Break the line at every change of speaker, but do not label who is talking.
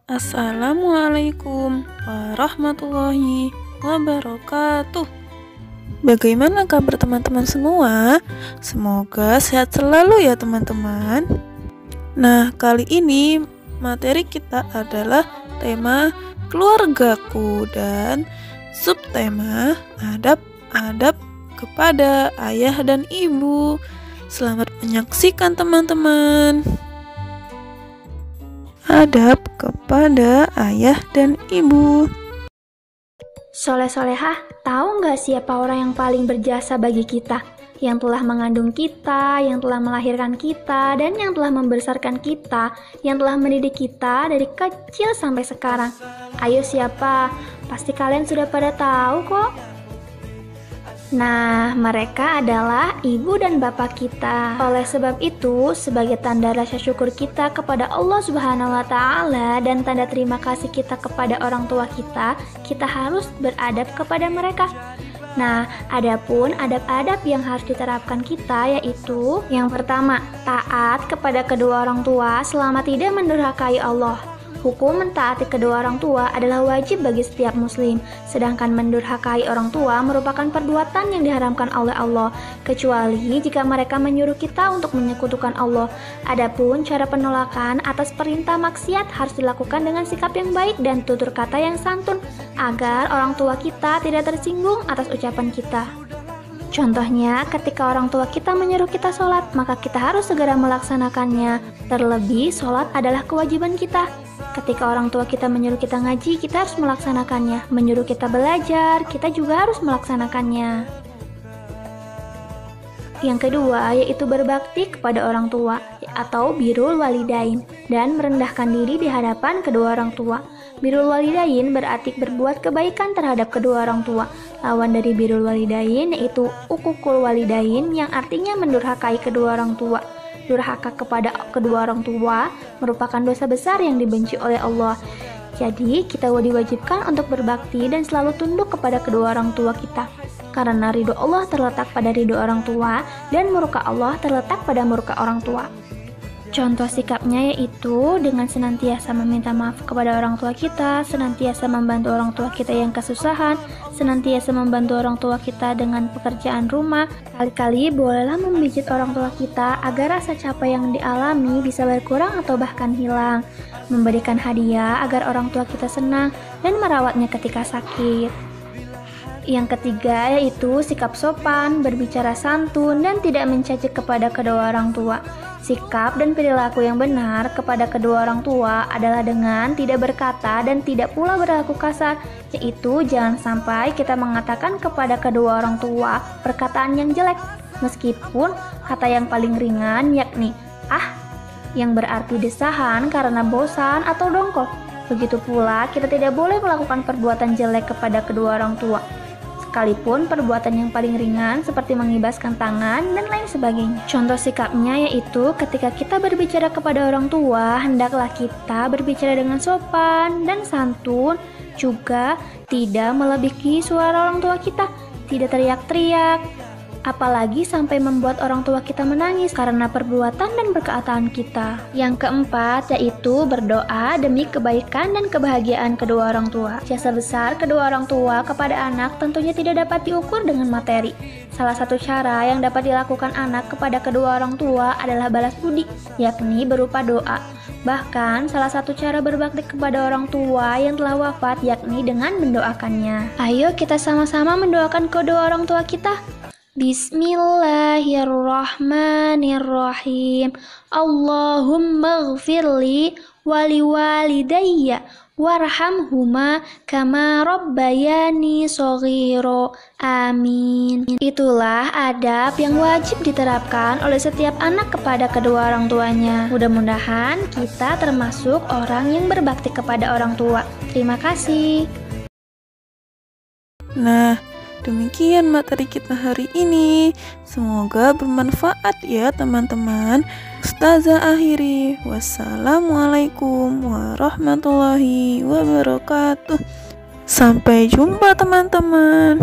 Assalamualaikum warahmatullahi wabarakatuh. Bagaimana kabar teman-teman semua? Semoga sehat selalu ya teman-teman. Nah, kali ini materi kita adalah tema keluargaku dan subtema adab kepada ayah dan ibu. Selamat menyaksikan teman-teman. Adab kepada ayah dan ibu.
Soleh-solehah, tahu nggak siapa orang yang paling berjasa bagi kita? Yang telah mengandung kita, yang telah melahirkan kita, dan yang telah membesarkan kita, yang telah mendidik kita dari kecil sampai sekarang. Ayo siapa? Pasti kalian sudah pada tahu kok. Nah, mereka adalah ibu dan bapak kita. Oleh sebab itu, sebagai tanda rasa syukur kita kepada Allah Subhanahu wa Ta'ala dan tanda terima kasih kita kepada orang tua kita harus beradab kepada mereka. Nah, adapun adab-adab yang harus diterapkan kita yaitu yang pertama, taat kepada kedua orang tua selama tidak mendurhakai Allah. Hukum mentaati kedua orang tua adalah wajib bagi setiap muslim, sedangkan mendurhakai orang tua merupakan perbuatan yang diharamkan oleh Allah, kecuali jika mereka menyuruh kita untuk menyekutukan Allah. Adapun cara penolakan atas perintah maksiat harus dilakukan dengan sikap yang baik dan tutur kata yang santun, agar orang tua kita tidak tersinggung atas ucapan kita. Contohnya, ketika orang tua kita menyuruh kita sholat, maka kita harus segera melaksanakannya. Terlebih, sholat adalah kewajiban kita. Ketika orang tua kita menyuruh kita ngaji, kita harus melaksanakannya. Menyuruh kita belajar, kita juga harus melaksanakannya. Yang kedua, yaitu berbakti kepada orang tua, atau birrul walidain, dan merendahkan diri di hadapan kedua orang tua. Birrul walidain berarti berbuat kebaikan terhadap kedua orang tua. Lawan dari birrul walidain yaitu uququl walidain, yang artinya mendurhakai kedua orang tua. Durhaka kepada kedua orang tua merupakan dosa besar yang dibenci oleh Allah. Jadi, kita diwajibkan untuk berbakti dan selalu tunduk kepada kedua orang tua kita. Karena ridho Allah terletak pada ridho orang tua dan murka Allah terletak pada murka orang tua. Contoh sikapnya yaitu dengan senantiasa meminta maaf kepada orang tua kita, senantiasa membantu orang tua kita yang kesusahan, senantiasa membantu orang tua kita dengan pekerjaan rumah. Kali-kali bolehlah memijit orang tua kita agar rasa capek yang dialami bisa berkurang atau bahkan hilang. Memberikan hadiah agar orang tua kita senang dan merawatnya ketika sakit. Yang ketiga yaitu sikap sopan, berbicara santun, dan tidak mencaci kepada kedua orang tua. Sikap dan perilaku yang benar kepada kedua orang tua adalah dengan tidak berkata dan tidak pula berlaku kasar, yaitu jangan sampai kita mengatakan kepada kedua orang tua perkataan yang jelek, meskipun kata yang paling ringan yakni yang berarti desahan karena bosan atau dongkol. Begitu pula kita tidak boleh melakukan perbuatan jelek kepada kedua orang tua, sekalipun perbuatan yang paling ringan seperti mengibaskan tangan dan lain sebagainya. Contoh sikapnya yaitu ketika kita berbicara kepada orang tua, hendaklah kita berbicara dengan sopan dan santun, juga tidak melebihi suara orang tua kita, tidak teriak-teriak, apalagi sampai membuat orang tua kita menangis karena perbuatan dan perkataan kita. Yang keempat yaitu berdoa demi kebaikan dan kebahagiaan kedua orang tua. Jasa besar kedua orang tua kepada anak tentunya tidak dapat diukur dengan materi. Salah satu cara yang dapat dilakukan anak kepada kedua orang tua adalah balas budi, yakni berupa doa. Bahkan salah satu cara berbakti kepada orang tua yang telah wafat yakni dengan mendoakannya. Ayo kita sama-sama mendoakan kedua orang tua kita. Bismillahirrahmanirrahim. Allahumma ghfirli wali walidayya warhamhuma kama rabbayani shaghira. Amin. Itulah adab yang wajib diterapkan oleh setiap anak kepada kedua orang tuanya. Mudah-mudahan kita termasuk orang yang berbakti kepada orang tua. Terima kasih.
Nah, demikian materi kita hari ini. Semoga bermanfaat ya teman-teman. Ustazah akhiri. Wassalamualaikum warahmatullahi wabarakatuh. Sampai jumpa teman-teman.